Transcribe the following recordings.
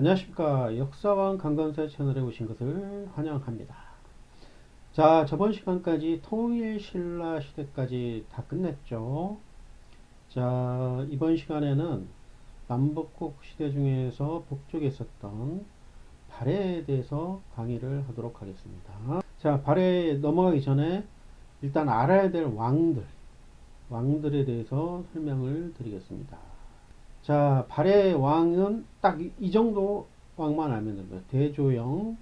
안녕하십니까. 역사왕 강건세 채널에 오신 것을 환영합니다. 자, 저번 시간까지 통일신라 시대까지 다 끝냈죠. 자, 이번 시간에는 남북국 시대 중에서 북쪽에 있었던 발해에 대해서 강의를 하도록 하겠습니다. 자, 발해에 넘어가기 전에 일단 알아야 될 왕들에 대해서 설명을 드리겠습니다. 자, 발해 왕은 딱 이 정도 왕만 알면 됩니다. 대조영,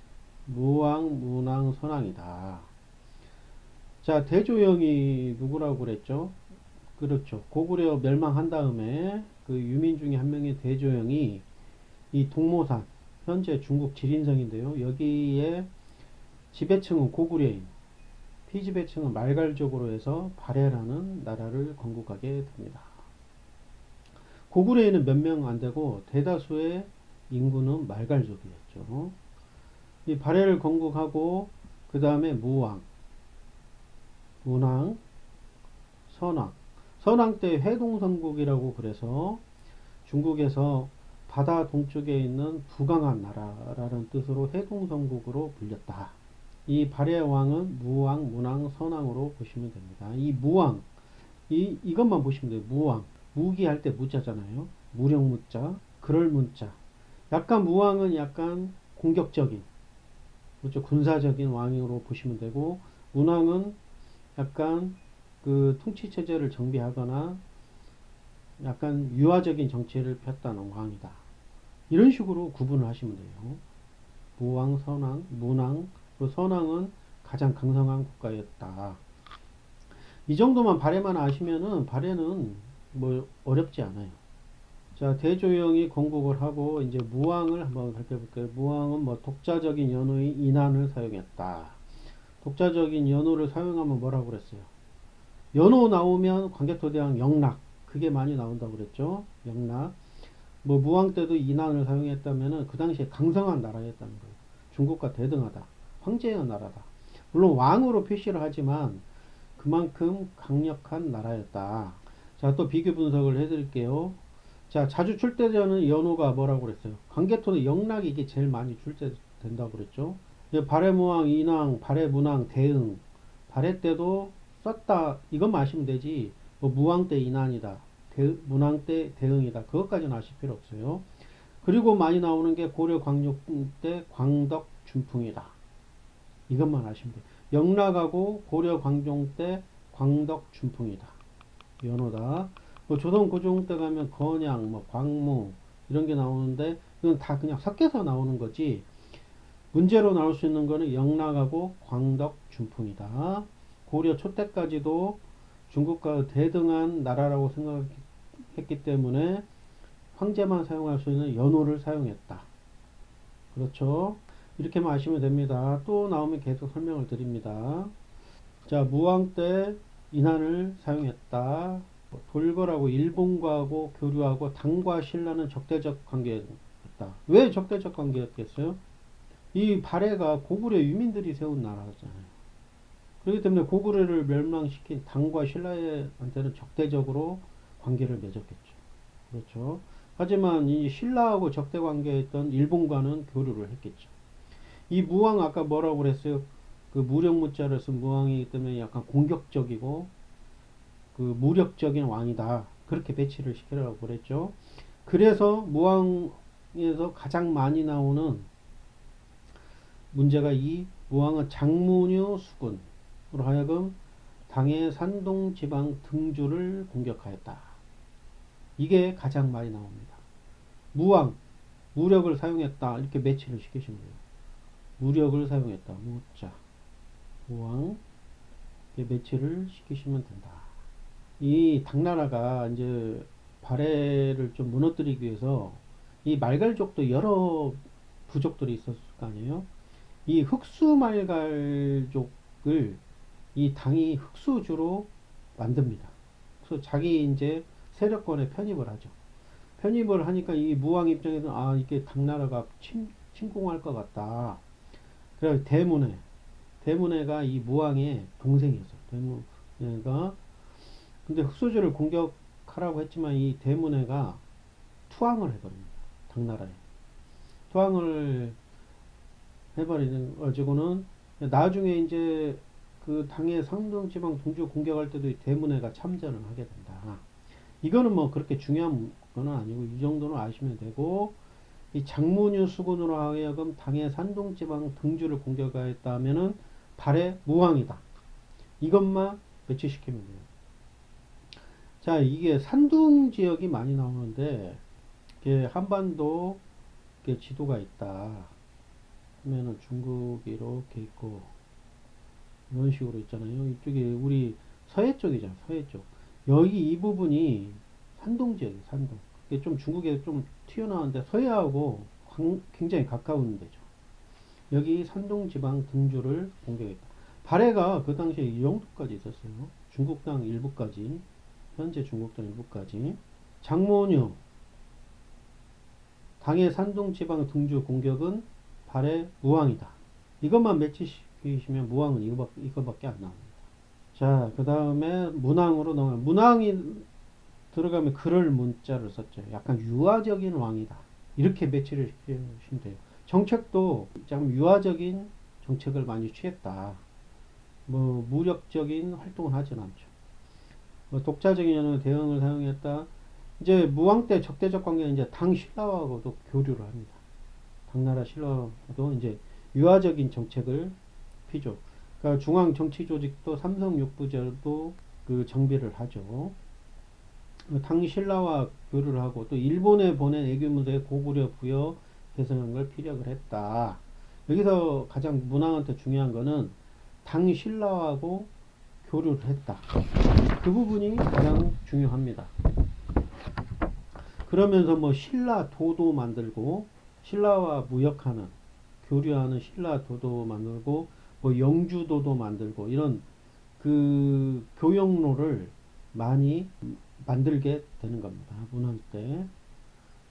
무왕, 문왕, 선왕이다. 자, 대조영이 누구라고 그랬죠? 그렇죠. 고구려 멸망한 다음에 그 유민 중에 한 명의 대조영이 이 동모산, 현재 중국 지린성인데요. 여기에 지배층은 고구려인, 피지배층은 말갈족으로 해서 발해라는 나라를 건국하게 됩니다. 고구려에는 몇 명 안 되고 대다수의 인구는 말갈족이었죠. 이 발해를 건국하고 그 다음에 무왕, 문왕, 선왕. 선왕 때 회동성국이라고 그래서 중국에서 바다 동쪽에 있는 부강한 나라라는 뜻으로 회동성국으로 불렸다. 이 발해 왕은 무왕, 문왕, 선왕으로 보시면 됩니다. 이 무왕, 이것만 보시면 돼요. 무왕. 무기할 때 무자잖아요. 무령무자, 그럴 문자. 약간 무왕은 약간 공격적인, 그렇죠. 군사적인 왕으로 보시면 되고, 문왕은 약간 그 통치 체제를 정비하거나 약간 유화적인 정치를 폈다는 왕이다. 이런 식으로 구분을 하시면 돼요. 무왕, 선왕, 문왕, 그리고 선왕은 가장 강성한 국가였다. 이 정도만 발해만 아시면은 발해는 뭐 어렵지 않아요. 자, 대조영이 건국을 하고 이제 무왕을 한번 살펴볼게요. 무왕은 뭐 독자적인 연호의 인한을 사용했다. 독자적인 연호를 사용하면 뭐라고 그랬어요? 연호 나오면 광개토대왕 영락, 그게 많이 나온다고 그랬죠. 영락. 뭐 무왕 때도 인한을 사용했다면은 그 당시에 강성한 나라였다는 거예요. 중국과 대등하다. 황제의 나라다. 물론 왕으로 표시를 하지만 그만큼 강력한 나라였다. 자, 또 비교 분석을 해드릴게요. 자, 자주 출제되는 연호가 뭐라고 그랬어요? 광개토는 영락이 이게 제일 많이 출제된다고 그랬죠. 발해무왕, 인왕, 발해문왕, 대응. 발해 때도 썼다. 이것만 아시면 되지. 뭐 무왕 때 인한이다. 문왕 때 대응이다. 그것까지는 아실 필요 없어요. 그리고 많이 나오는 게 고려 광종 때 광덕 준풍이다. 이것만 아시면 돼요. 영락하고 고려 광종 때 광덕 준풍이다. 연호다. 뭐 조선 고종 때 가면 건양, 뭐 광무 이런 게 나오는데 이건 다 그냥 섞여서 나오는 거지. 문제로 나올 수 있는 거는 영락하고 광덕 준풍이다. 고려 초 때까지도 중국과 대등한 나라라고 생각했기 때문에 황제만 사용할 수 있는 연호를 사용했다. 그렇죠. 이렇게만 아시면 됩니다. 또 나오면 계속 설명을 드립니다. 자, 무왕 때 인한을 사용했다. 돌궐하고 일본과하고 교류하고 당과 신라는 적대적 관계였다. 왜 적대적 관계였겠어요? 이 발해가 고구려 유민들이 세운 나라잖아요. 그렇기 때문에 고구려를 멸망시킨 당과 신라한테는 적대적으로 관계를 맺었겠죠. 그렇죠. 하지만 이 신라하고 적대 관계했던 일본과는 교류를 했겠죠. 이 무왕 아까 뭐라고 그랬어요? 그 무령무자를 쓴 무왕이기 때문에 약간 공격적이고 그 무력적인 왕이다. 그렇게 배치를 시키라고 그랬죠. 그래서 무왕에서 가장 많이 나오는 문제가 이 무왕은 장문유 수군으로 하여금 당의 산동 지방 등주를 공격하였다. 이게 가장 많이 나옵니다. 무왕, 무력을 사용했다. 이렇게 매치를 시키시면 돼요. 무력을 사용했다. 무자, 무왕, 이렇게 매치를 시키시면 된다. 이 당나라가 이제 발해를 좀 무너뜨리기 위해서 이 말갈족도 여러 부족들이 있었을 거 아니에요. 이 흑수말갈족을 이 당이 흑수주로 만듭니다. 그래서 자기 이제 세력권에 편입을 하죠. 편입을 하니까 이 무왕 입장에서는 아 이게 당나라가 침공할 것 같다. 그래서 대문해가 이 무왕의 동생이었어요. 대문해가 근데 흑수주를 공격하라고 했지만 이 대문해가 투항을 해버립니다. 당나라에. 투항을 해버리는 가지고는 나중에 이제 그 당의 상등지방 동주 공격할 때도 이 대문회가 참전을 하게 된다. 이거는 뭐 그렇게 중요한 건 아니고 이 정도는 아시면 되고, 이 장문유 수군으로 하여금 당의 산동지방 등주를 공격하였다 하면은 발해 무황이다. 이것만 매치시키면 돼요. 자, 이게 산둥 지역이 많이 나오는데, 이게 한반도 이렇게 지도가 있다 하면은 중국이 이렇게 있고 이런 식으로 있잖아요. 이쪽이 우리 서해 쪽이잖아. 서해 쪽. 여기 이 부분이 산동 지역이에요. 산동. 이게 좀 중국에 좀 튀어나오는데 서해하고 굉장히 가까운 데죠. 여기 산동 지방 등주를 공격했다. 발해가 그 당시에 이 정도까지 있었어요. 중국 땅 일부까지. 현재 중국 땅 일부까지. 장모뉴 당의 산동 지방 등주 공격은 발해 무황이다. 이것만 매치시키시면 무황은 이거밖에 안 나옵니다. 자, 그 다음에 문왕으로 넘어가. 문왕이 들어가면 그럴 문자를 썼죠. 약간 유화적인 왕이다. 이렇게 매치를 시키시면 돼요. 정책도 좀 유화적인 정책을 많이 취했다. 뭐 무력적인 활동을 하진 않죠. 뭐 독자적인 대응을 사용했다. 이제 무왕 때 적대적 관계는 이제 당 신라하고도 교류를 합니다. 당나라 신라도 이제 유화적인 정책을 피죠. 그러니까 중앙 정치 조직도 삼성 육부제도 그 정비를 하죠. 당 신라와 교류를 하고 또 일본에 보낸 애교무대에 고구려 부여 개성한 걸 피력을 했다. 여기서 가장 문왕한테 중요한 거는 당 신라하고 교류를 했다. 그 부분이 가장 중요합니다. 그러면서 뭐 신라 도도 만들고 신라와 무역하는 교류하는 신라 도도 만들고 뭐 영주도도 만들고 이런 그 교역로를 많이 만들게 되는 겁니다. 문왕 때.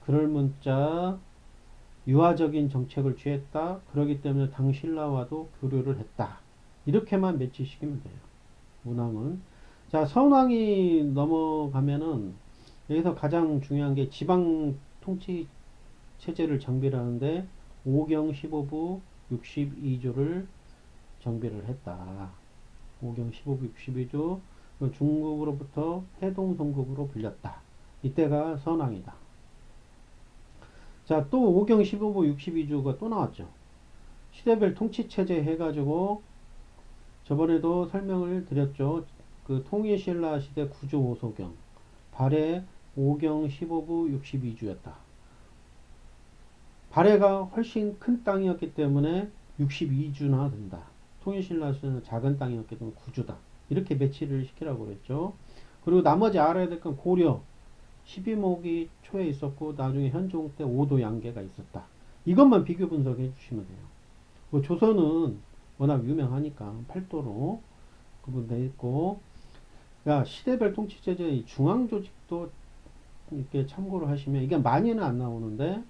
그럴 문자 유화적인 정책을 취했다. 그러기 때문에 당 신라와도 교류를 했다. 이렇게만 매치시키면 돼요. 문왕은. 자, 선왕이 넘어가면은 여기서 가장 중요한 게 지방 통치 체제를 정비를 하는데 5경 15부 62조를 정비를 했다. 5경 15부 62조 중국으로부터 해동성국으로 불렸다. 이때가 선왕이다. 자, 또 5경 15부 62조가 또 나왔죠. 시대별 통치체제 해가지고 저번에도 설명을 드렸죠. 그 통일신라 시대 구조 5소경 발해 5경 15부 62주였다. 발해가 훨씬 큰 땅이었기 때문에 62주나 된다. 통일신라 시대는 작은 땅이었기 때문에 9주다. 이렇게 배치를 시키라고 그랬죠. 그리고 나머지 알아야 될 건 고려 12모기 초에 있었고 나중에 현종 때 5도 양계가 있었다. 이것만 비교 분석해 주시면 돼요. 뭐 조선은 워낙 유명하니까 8도로 구분되어 있고, 야, 시대별 통치체제의 중앙조직도 이렇게 참고를 하시면 이게 많이는 안 나오는데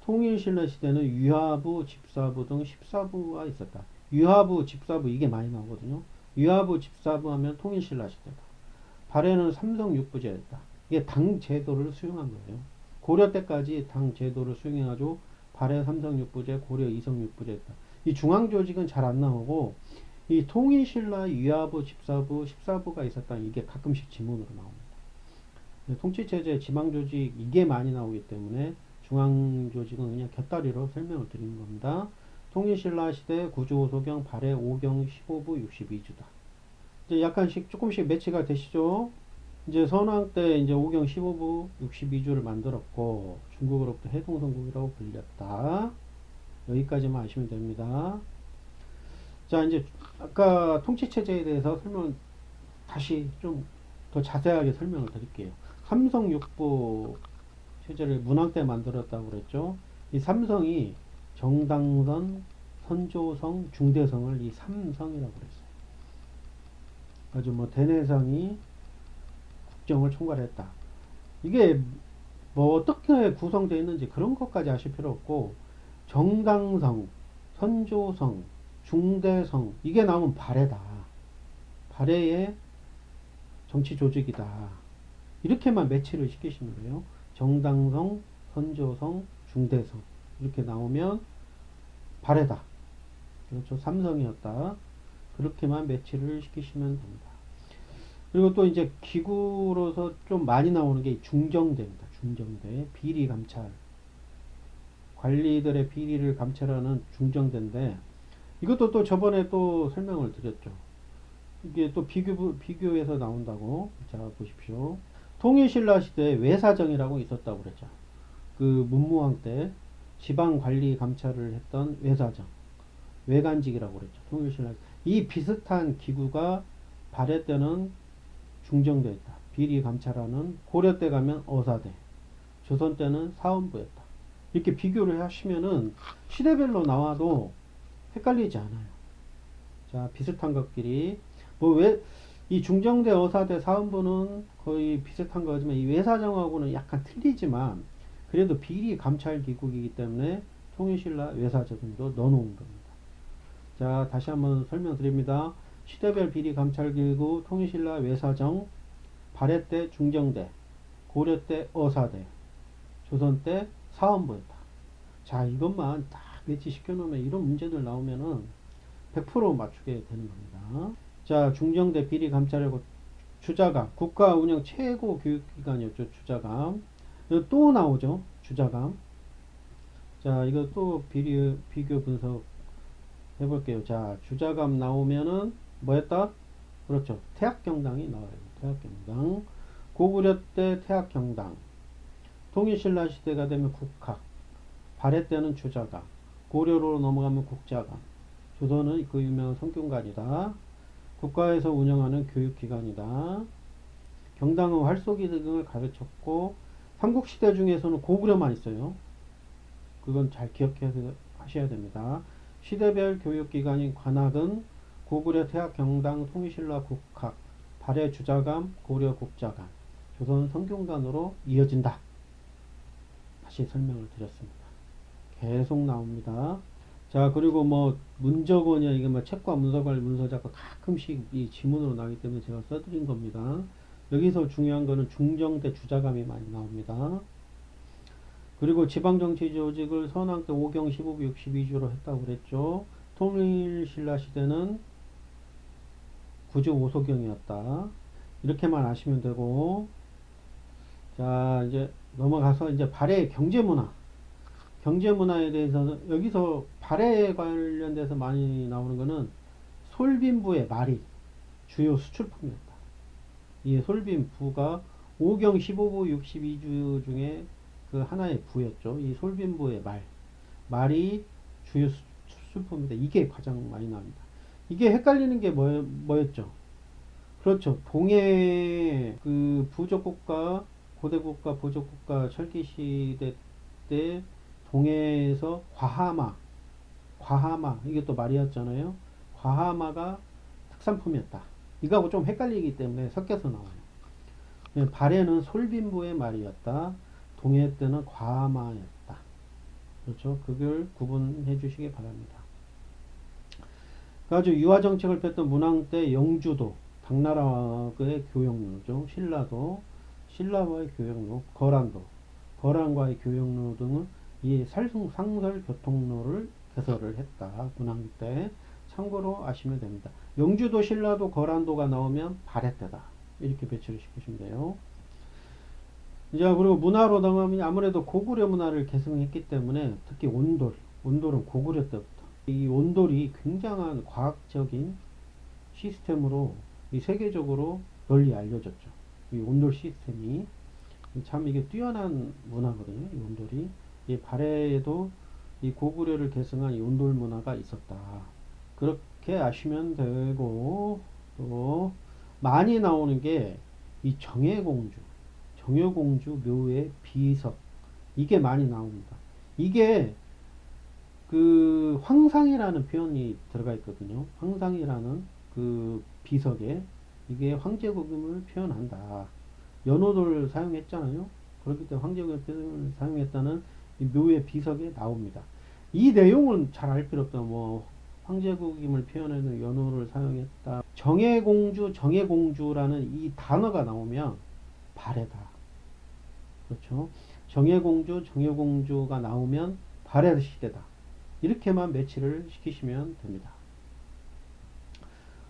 통일신라 시대는 유하부, 집사부 등 14부가 있었다. 유하부, 집사부 이게 많이 나오거든요. 유하부, 집사부 하면 통일신라 시대다. 발해는 삼성 육부제였다. 이게 당 제도를 수용한 거예요. 고려 때까지 당 제도를 수용해가지고 발해 삼성 육부제, 고려 이성 육부제였다. 이 중앙 조직은 잘 안 나오고 이 통일신라 유하부, 집사부, 14부가 있었다. 이게 가끔씩 지문으로 나옵니다. 통치체제, 지방조직 이게 많이 나오기 때문에 중앙조직은 그냥 곁다리로 설명을 드리는 겁니다. 통일신라 시대 구조소경 발해 5경 15부 62주다. 이제 약간씩 조금씩 매치가 되시죠. 이제 선왕 때 이제 5경 15부 62주를 만들었고 중국으로부터 해동성국이라고 불렸다. 여기까지만 아시면 됩니다. 자, 이제 아까 통치체제에 대해서 설명 다시 좀 더 자세하게 설명을 드릴게요. 삼성 육부 체제를 문왕 때 만들었다고 그랬죠. 이 삼성이 정당선, 선조성, 중대성을 이 삼성이라고 그랬어요. 아주 뭐 대내성이 국정을 총괄했다. 이게 뭐 어떻게 구성되어 있는지 그런 것까지 아실 필요 없고 정당성, 선조성, 중대성 이게 나오면 발해다. 발해의 정치 조직이다. 이렇게만 매치를 시키시면 돼요. 정당성, 선조성, 중대성. 이렇게 나오면 발해다. 그렇죠. 삼성이었다. 그렇게만 매치를 시키시면 됩니다. 그리고 또 이제 기구로서 좀 많이 나오는 게 중정대입니다. 중정대. 비리 감찰. 관리들의 비리를 감찰하는 중정대인데, 이것도 또 저번에 또 설명을 드렸죠. 이게 또 비교해서 나온다고. 자, 보십시오. 통일신라 시대에 외사정이라고 있었다고 그랬죠. 그 문무왕 때 지방 관리 감찰을 했던 외사정. 외관직이라고 그랬죠. 통일신라. 이 비슷한 기구가 발해 때는 중정대 있다. 비리 감찰하는 고려 때 가면 어사대. 조선 때는 사원부였다. 이렇게 비교를 하시면은 시대별로 나와도 헷갈리지 않아요. 자, 비슷한 것끼리 뭐 왜 이 중정대, 어사대, 사원부는 거의 비슷한 거지만 이 외사정하고는 약간 틀리지만 그래도 비리 감찰 기구이기 때문에 통일신라 외사정도 넣어놓은 겁니다. 자, 다시 한번 설명드립니다. 시대별 비리 감찰 기구 통일신라 외사정, 발해 때 중정대, 고려 때 어사대, 조선 때 사원부였다. 자, 이것만 딱 매치시켜 놓으면 이런 문제들 나오면은 100% 맞추게 되는 겁니다. 자, 중정대 비리 감찰하고 주자감, 국가 운영 최고 교육기관이었죠. 주자감. 이거 또 나오죠. 주자감. 자, 이거 또 비교 분석 해볼게요. 자, 주자감 나오면은 뭐였다? 그렇죠. 태학경당이 나와요. 태학경당. 고구려 때 태학경당. 통일신라 시대가 되면 국학. 발해 때는 주자감. 고려로 넘어가면 국자감. 조선은 그 유명한 성균관이다. 국가에서 운영하는 교육기관이다. 경당은 활쏘기 등을 가르쳤고 삼국시대 중에서는 고구려만 있어요. 그건 잘 기억하셔야 됩니다. 시대별 교육기관인 관학은 고구려 태학 경당 통일신라 국학 발해 주자감 고려 국자감 조선 성균관으로 이어진다. 다시 설명을 드렸습니다. 계속 나옵니다. 자, 그리고 뭐 문적원이야 이게 뭐 책과 문서관리 문서작가 가끔씩 이 지문으로 나오기 때문에 제가 써드린 겁니다. 여기서 중요한 거는 중정대 주자감이 많이 나옵니다. 그리고 지방정치 조직을 선왕 때 5경 15부 62주로 했다고 그랬죠. 통일신라 시대는 구주 5소경이었다. 이렇게만 아시면 되고, 자, 이제 넘어가서 이제 발해의 경제문화. 경제문화에 대해서는 여기서 발해에 관련돼서 많이 나오는 거는 솔빈부의 말이 주요 수출품이었다. 이 솔빈부가 5경 15부 62주 중에 그 하나의 부였죠. 이 솔빈부의 말이 주요 수출품인데 이게 가장 많이 나옵니다. 이게 헷갈리는 게 뭐였죠? 그렇죠. 동해 그 부족국가 고대국가 부족국가 철기시대 때 동해에서 과하마 이게 또 말이었잖아요. 과하마가 특산품이었다. 이거하고 좀 헷갈리기 때문에 섞여서 나와요. 발해는 솔빈부의 말이었다. 동해 때는 과하마였다. 그렇죠. 그걸 구분해 주시기 바랍니다. 그래가지고 유화정책을 폈던 문왕 때 영주도 당나라의 교역로죠. 신라와의 교역로, 거란과의 교역로 등은 이 상설 교통로를 개설을 했다. 문왕 때 참고로 아시면 됩니다. 영주도, 신라도, 거란도가 나오면 발해 때다. 이렇게 배치를 시키시면 돼요. 이제 그리고 문화로 넘어가면 아무래도 고구려 문화를 계승했기 때문에 특히 온돌은 고구려 때부터 이 온돌이 굉장한 과학적인 시스템으로 이 세계적으로 널리 알려졌죠. 이 온돌 시스템이 참 이게 뛰어난 문화거든요. 이 온돌이 이 발해에도 이 고구려를 계승한 이 온돌 문화가 있었다. 그렇게 아시면 되고 또 많이 나오는 게 이 정예공주 묘의 비석 이게 많이 나옵니다. 이게 그 황상이라는 표현이 들어가 있거든요. 황상이라는 그 비석에 이게 황제국임을 표현한다. 연호도를 사용했잖아요. 그렇기 때문에 황제국임을 사용했다는 이 묘의 비석에 나옵니다. 이 내용은 잘 알 필요 없다. 뭐 황제국임을 표현하는 연호를 사용했다. 정예공주라는 이 단어가 나오면 발해다. 그렇죠. 정예공주가 나오면 발해 시대다. 이렇게만 매치를 시키시면 됩니다.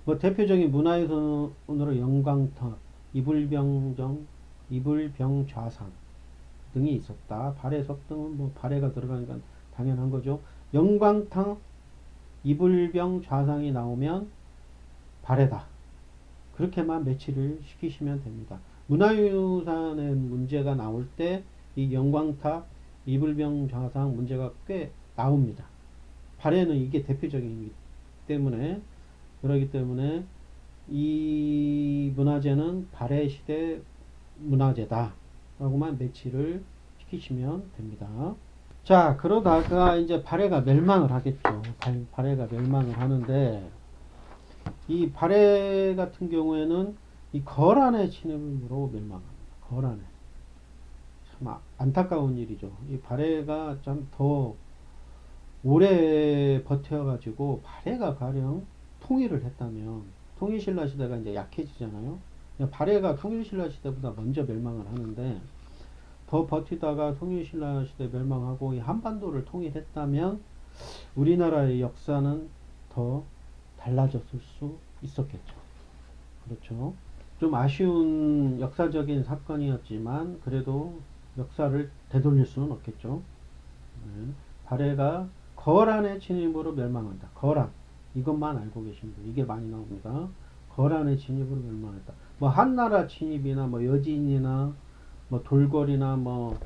뭐 대표적인 문화유산으로 영광탑, 이불병정, 이불병좌상 등이 있었다. 발해 석등은 뭐 발해가 들어가니까 당연한 거죠. 영광탑, 이불병좌상이 나오면 발해다. 그렇게만 매치를 시키시면 됩니다. 문화유산의 문제가 나올 때 이 영광탑, 이불병좌상 문제가 꽤 나옵니다. 발해는 이게 대표적이기 때문에 그러기 때문에 이 문화재는 발해 시대 문화재다 라고만 매치를 시키시면 됩니다. 자, 그러다가 이제 발해가 멸망을 하겠죠. 발해가 멸망을 하는데 이 발해 같은 경우에는 이 거란의 침입으로 멸망합니다. 거란의. 참 안타까운 일이죠. 이 발해가 참 더 오래 버텨가지고 발해가 가령 통일을 했다면 통일신라 시대가 이제 약해지잖아요. 발해가 통일신라 시대보다 먼저 멸망을 하는데 더 버티다가 통일신라 시대 멸망하고 이 한반도를 통일했다면 우리나라의 역사는 더 달라졌을 수 있었겠죠. 그렇죠. 좀 아쉬운 역사적인 사건이었지만 그래도 역사를 되돌릴 수는 없겠죠. 네. 발해가 거란의 침입으로 멸망한다. 거란. 이것만 알고 계시면 돼요. 이게 많이 나옵니다. 거란의 침입으로 멸망했다. 뭐 한나라 침입이나 뭐 여진이나 뭐 돌궐이나 뭐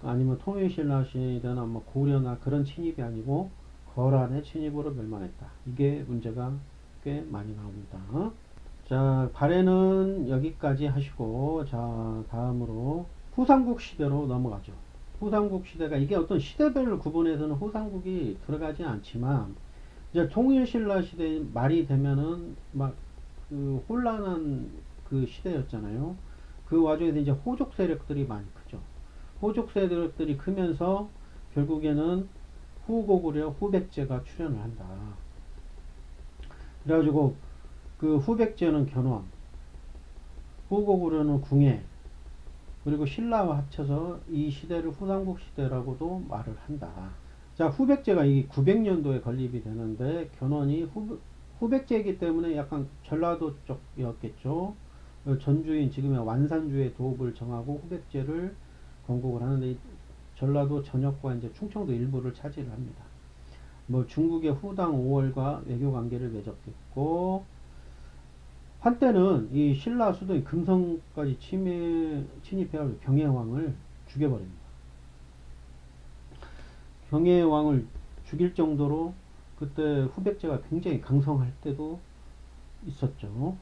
아니면 통일신라 시대나 뭐 고려나 그런 침입이 아니고 거란의 침입으로 멸망했다. 이게 문제가 꽤 많이 나옵니다. 자, 발해는 여기까지 하시고 자, 다음으로 후삼국 시대로 넘어가죠. 후삼국 시대가 이게 어떤 시대별을 구분해서는 후삼국이 들어가지 않지만 이제 통일신라 시대 말이 되면은 막 그 혼란한 그 시대였잖아요. 그 와중에서 이제 호족 세력들이 많이 크죠. 호족 세력들이 크면서 결국에는 후고구려 후백제가 출현을 한다. 그래가지고 그 후백제는 견훤, 후고구려는 궁예, 그리고 신라와 합쳐서 이 시대를 후삼국 시대라고도 말을 한다. 자, 후백제가 이 900년도에 건립이 되는데 견훤이 후백제이기 때문에 약간 전라도 쪽이었겠죠. 전주인 지금의 완산주의 도읍을 정하고 후백제를 건국을 하는데 전라도 전역과 이제 충청도 일부를 차지를 합니다. 뭐 중국의 후당 5월과 외교 관계를 맺었겠고 한때는 이 신라 수도인 금성까지 침입해가지고 경혜왕을 죽여버립니다. 경혜왕을 죽일 정도로 그때 후백제가 굉장히 강성할 때도 있었죠.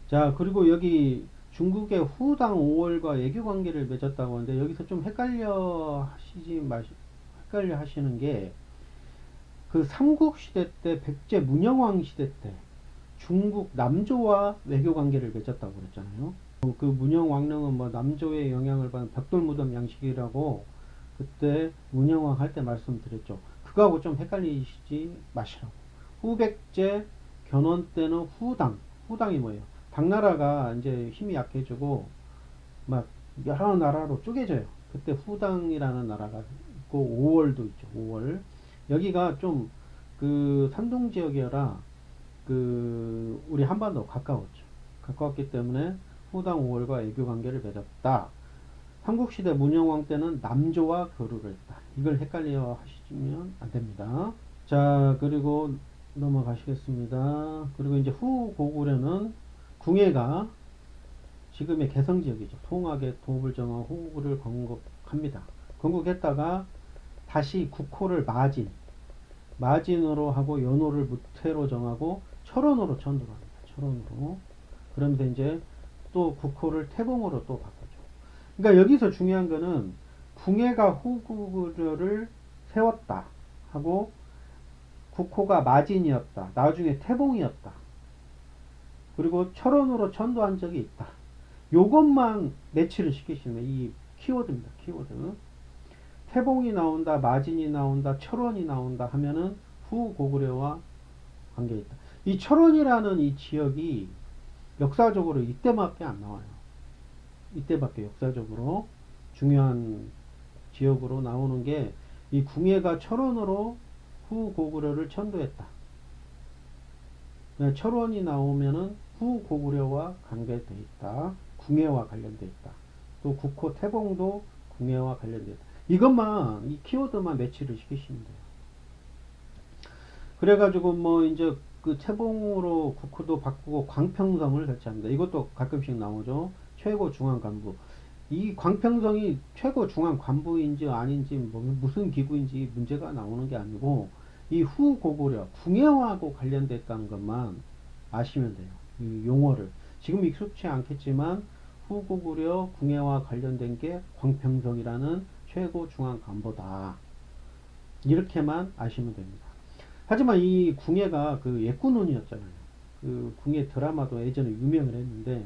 자, 그리고 여기 중국의 후당 5월과 외교 관계를 맺었다고 하는데 여기서 좀 헷갈려 하시는 게 그 삼국시대 때 백제 문영왕 시대 때 중국 남조와 외교 관계를 맺었다고 그랬잖아요. 그 문영왕릉은 뭐 남조의 영향을 받은 벽돌무덤 양식이라고 그때 문영왕 할 때 말씀드렸죠. 그거하고 좀 헷갈리시지 마시라고. 후백제 견훤 때는 후당이 뭐예요? 당나라가 이제 힘이 약해지고 막 여러 나라로 쪼개져요. 그때 후당이라는 나라가 있고 5월도 있죠. 5월. 여기가 좀 그 산동 지역이라 그 우리 한반도 가까웠죠. 가까웠기 때문에 후당 5월과 외교 관계를 맺었다. 삼국시대 문영왕 때는 남조와 교류를 했다. 이걸 헷갈려 하시면 안 됩니다. 자, 그리고 넘어가시겠습니다. 그리고 이제 후고구려는 궁예가 지금의 개성 지역이죠. 통학의 도읍을 정하고 후구를 건국합니다. 건국했다가 다시 국호를 마진으로 하고 연호를 무태로 정하고 철원으로 전도를 합니다. 철원으로. 그러면서 이제 또 국호를 태봉으로 또 바꾸죠. 그러니까 여기서 중요한 거는 궁예가 후구려를 세웠다 하고 국호가 마진이었다. 나중에 태봉이었다. 그리고 철원으로 전도한 적이 있다. 요것만 매치를 시키시면 이 키워드입니다. 키워드. 태봉이 나온다, 마진이 나온다, 철원이 나온다 하면은 후고구려와 관계 있다. 이 철원이라는 이 지역이 역사적으로 이때밖에 안 나와요. 이때밖에 역사적으로 중요한 지역으로 나오는 게 이 궁예가 철원으로 후고구려를 천도했다. 철원이 나오면은 후고구려와 관계되어 있다. 궁예와 관련되어 있다. 또 국호 태봉도 궁예와 관련되어 있다. 이것만 이 키워드만 매치를 시키시면 돼요. 그래가지고 뭐 이제 그 태봉으로 국호도 바꾸고 광평성을 설치합니다. 이것도 가끔씩 나오죠. 최고 중앙 간부. 이 광평성이 최고 중앙 간부인지 아닌지 뭐 무슨 기구인지 문제가 나오는 게 아니고 이 후고구려 궁예하고 관련됐다는 것만 아시면 돼요. 이 용어를 지금 익숙치 않겠지만 후고구려 궁예와 관련된 게 광평성이라는 최고 중앙 간부다. 이렇게만 아시면 됩니다. 하지만 이 궁예가 그 옛구눈이었잖아요. 그 궁예 드라마도 예전에 유명을 했는데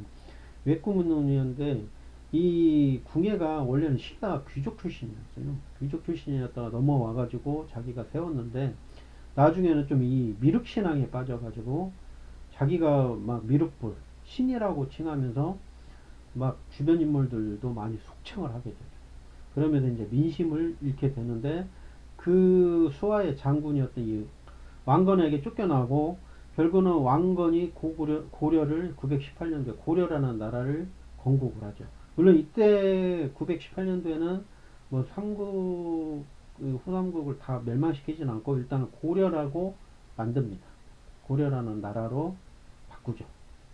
옛구눈이었는데 이 궁예가 원래는 시가 귀족 출신이었어요. 귀족 출신이었다가 넘어와가지고 자기가 세웠는데 나중에는 좀 이 미륵신앙에 빠져가지고 자기가 막 미륵불 신이라고 칭하면서 막 주변 인물들도 많이 속칭을 하게 되죠. 그러면서 이제 민심을 잃게 되는데 그 수하의 장군이었던 이 왕건에게 쫓겨나고 결국은 왕건이 고려를 918년도에 고려라는 나라를 건국을 하죠. 물론 이때 918년도에는 뭐 삼국 후삼국을 다 멸망시키진 않고 일단 고려라고 만듭니다. 고려라는 나라로 바꾸죠.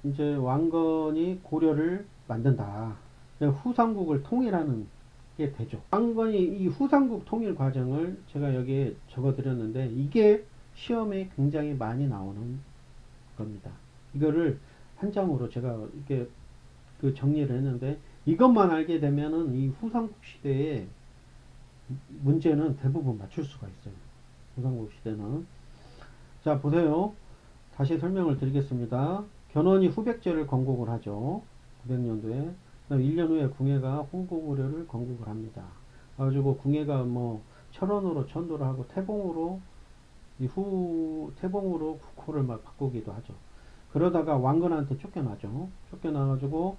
이제 왕건이 고려를 만든다. 후삼국을 통일하는 게 되죠. 왕건이 이 후삼국 통일 과정을 제가 여기에 적어 드렸는데 이게 시험에 굉장히 많이 나오는 겁니다. 이거를 한 장으로 제가 이렇게 그 정리를 했는데 이것만 알게 되면은 이 후삼국 시대의 문제는 대부분 맞출 수가 있어요. 후삼국 시대는. 자, 보세요. 다시 설명을 드리겠습니다. 견훤이 후백제를 건국을 하죠. 900년도에. 1년 후에 궁예가 후고구려를 건국을 합니다. 그래가지고 궁예가 뭐 철원으로 천도를 하고 태봉으로 태봉으로 국호를 막 바꾸기도 하죠. 그러다가 왕건한테 쫓겨나죠. 쫓겨나가지고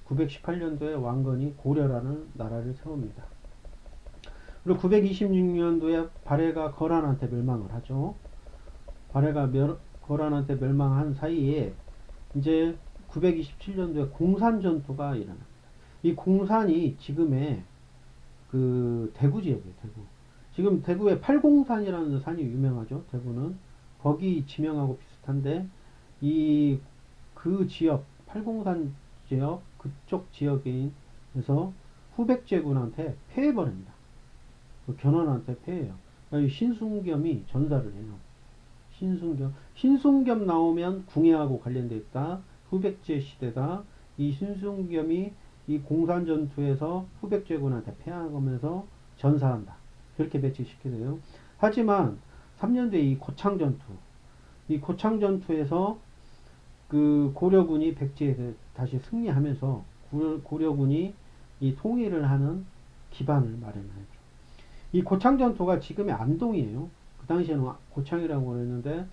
918년도에 왕건이 고려라는 나라를 세웁니다. 그리고 926년도에 발해가 거란한테 멸망을 하죠. 발해가 거란한테 멸망한 사이에 이제 927년도에 공산 전투가 일어납니다. 이 공산이 지금의 그 대구 지역이에요. 대구. 지금 대구에 팔공산이라는 산이 유명하죠. 대구는 거기 지명하고 비슷한데 이 그 지역 팔공산 지역 그쪽 지역에서 후백제군한테 패해버립니다. 그 견훤한테 패해요. 신순겸이 전사를 해요. 신순겸 나오면 궁예하고 관련되어 있다. 후백제 시대다. 이 신순겸이 이 공산 전투에서 후백제군한테 패하면서 전사한다. 그렇게 배치시키게 돼요. 하지만 3년도에 이 고창 전투에서 그 고려군이 백제에 다시 승리하면서 고려군이 이 통일을 하는 기반을 마련하죠. 이 고창 전투가 지금의 안동이에요. 그 당시에는 고창이라고 그랬는데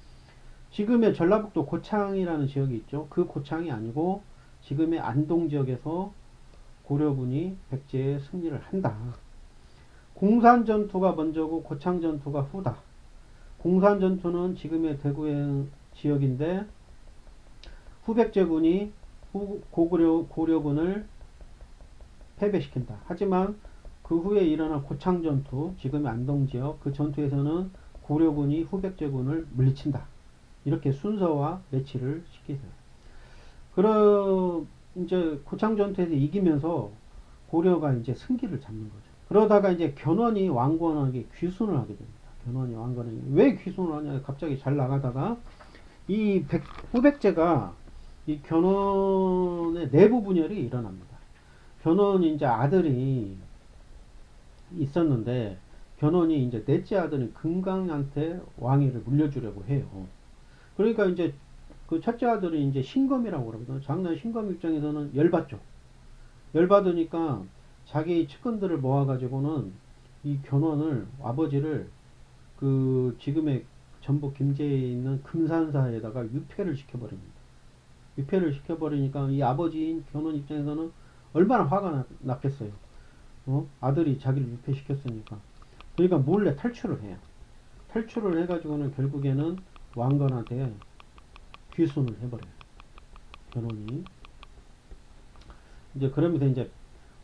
지금의 전라북도 고창이라는 지역이 있죠. 그 고창이 아니고 지금의 안동 지역에서 고려군이 백제에 승리를 한다. 공산 전투가 먼저고 고창 전투가 후다. 공산 전투는 지금의 대구의 지역인데 후백제군이 고려군을 패배시킨다. 하지만 그 후에 일어난 고창 전투, 지금의 안동 지역 그 전투에서는 고려군이 후백제군을 물리친다. 이렇게 순서와 매치를 시키세요. 그럼 이제 고창 전투에서 이기면서 고려가 이제 승기를 잡는 거죠. 그러다가 이제 견훤이 왕건에게 귀순을 하게 됩니다. 견훤이 왕건에게 왜 귀순을 하냐? 갑자기 잘 나가다가 이 후백제가 이 견훤의 내부 분열이 일어납니다. 견훤이 이제 아들이 있었는데 견훤이 이제 넷째 아들인 금강한테 왕위를 물려주려고 해요. 그러니까 이제 그 첫째 아들이 이제 신검이라고 그러거든요. 장남 신검 입장에서는 열받죠. 열받으니까 자기 측근들을 모아가지고는 이 견훤을 아버지를 그 지금의 전북 김제에 있는 금산사에다가 유폐를 시켜버립니다. 유폐를 시켜버리니까 이 아버지인 견훤 입장에서는 얼마나 화가 났겠어요. 아들이 자기를 유폐시켰으니까. 그러니까 몰래 탈출을 해요. 탈출을 해가지고는 결국에는 왕건한테 귀순을 해버려요. 변호인이. 이제 그러면서 이제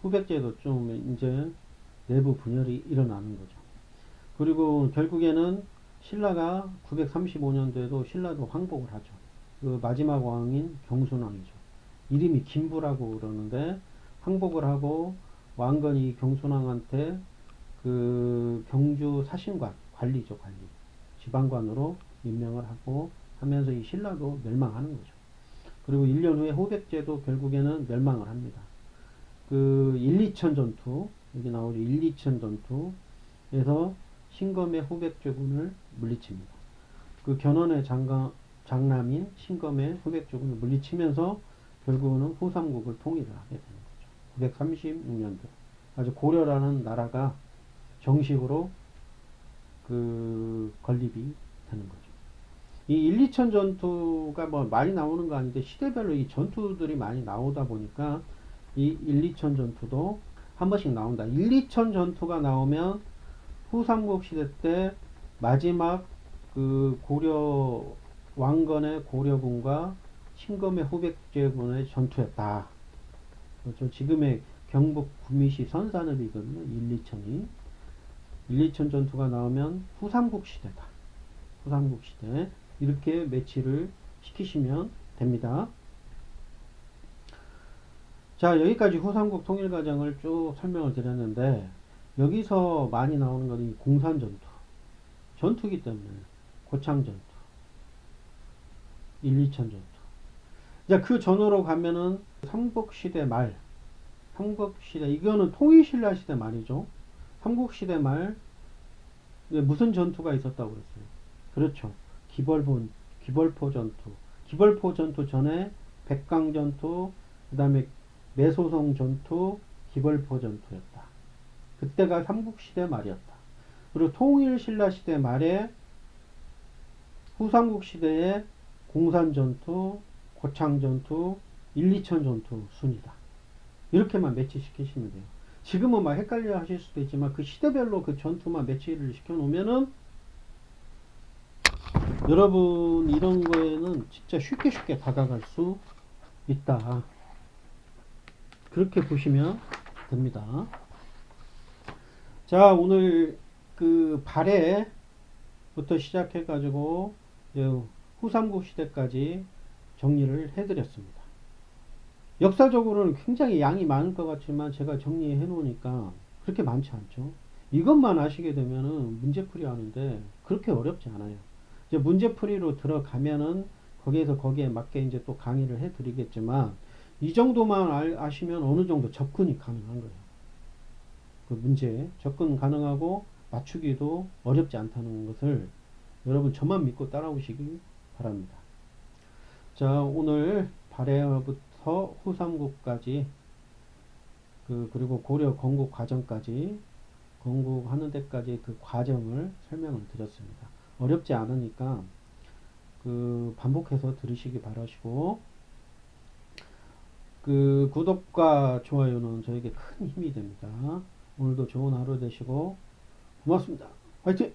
후백제도 좀 이제 내부 분열이 일어나는 거죠. 그리고 결국에는 신라가 935년도에도 신라도 항복을 하죠. 그 마지막 왕인 경순왕이죠. 이름이 김부라고 그러는데 항복을 하고 왕건이 경순왕한테 그 경주 사신관 관리죠, 관리. 지방관으로 임명을 하고 하면서 이 신라도 멸망하는 거죠. 그리고 1년 후에 후백제도 결국에는 멸망을 합니다. 그 1, 2천 전투, 여기 나오죠. 1, 2천 전투에서 신검의 후백제군을 물리칩니다. 그 견훤의 장남인 신검의 후백제군을 물리치면서 결국은 후삼국을 통일을 하게 되는 거죠. 936년도. 아주 고려라는 나라가 정식으로 그 건립이 되는 거죠. 이 1, 2천 전투가 뭐 많이 나오는 거 아닌데 시대별로 이 전투들이 많이 나오다 보니까 이 1, 2천 전투도 한 번씩 나온다. 1, 2천 전투가 나오면 후삼국 시대 때 마지막 그 고려 왕건의 고려군과 신검의 후백제군의 전투였다. 그렇죠. 지금의 경북 구미시 선산읍이거든요. 1, 2천이. 1, 2천 전투가 나오면 후삼국 시대다. 후삼국 시대. 이렇게 매치를 시키시면 됩니다. 자, 여기까지 후삼국 통일 과정을 쭉 설명을 드렸는데 여기서 많이 나오는 것은 공산 전투. 전투기 때문에 고창 전투. 1, 2천 전투. 자, 그 전으로 가면은 삼국시대 말. 삼국시대 이거는 통일신라 시대 말이죠. 삼국시대 말 무슨 전투가 있었다고 그랬어요? 그렇죠. 기벌포 전투. 기벌포 전투 전에 백강 전투, 그 다음에 매소성 전투, 기벌포 전투였다. 그때가 삼국시대 말이었다. 그리고 통일신라 시대 말에 후삼국 시대에 공산 전투, 고창 전투, 1, 2천 전투 순이다. 이렇게만 매치시키시면 돼요. 지금은 막 헷갈려 하실 수도 있지만 그 시대별로 그 전투만 매치를 시켜 놓으면은 여러분 이런 거에는 진짜 쉽게 다가갈 수 있다. 그렇게 보시면 됩니다. 자, 오늘 그 발해부터 시작해 가지고 후삼국 시대까지 정리를 해 드렸습니다. 역사적으로는 굉장히 양이 많을 것 같지만 제가 정리해 놓으니까 그렇게 많지 않죠. 이것만 아시게 되면은 문제풀이 하는데 그렇게 어렵지 않아요. 이제 문제풀이로 들어가면은 거기에 맞게 이제 또 강의를 해 드리겠지만 이 정도만 아시면 어느 정도 접근이 가능한 거예요. 그 문제에 접근 가능하고 맞추기도 어렵지 않다는 것을 여러분 저만 믿고 따라오시기 바랍니다. 자, 오늘 발해부터 후삼국까지 그리고 고려 건국 과정까지 건국하는 데까지 그 과정을 설명을 드렸습니다. 어렵지 않으니까 그 반복해서 들으시기 바라시고 그 구독과 좋아요는 저에게 큰 힘이 됩니다. 오늘도 좋은 하루 되시고 고맙습니다. 화이팅!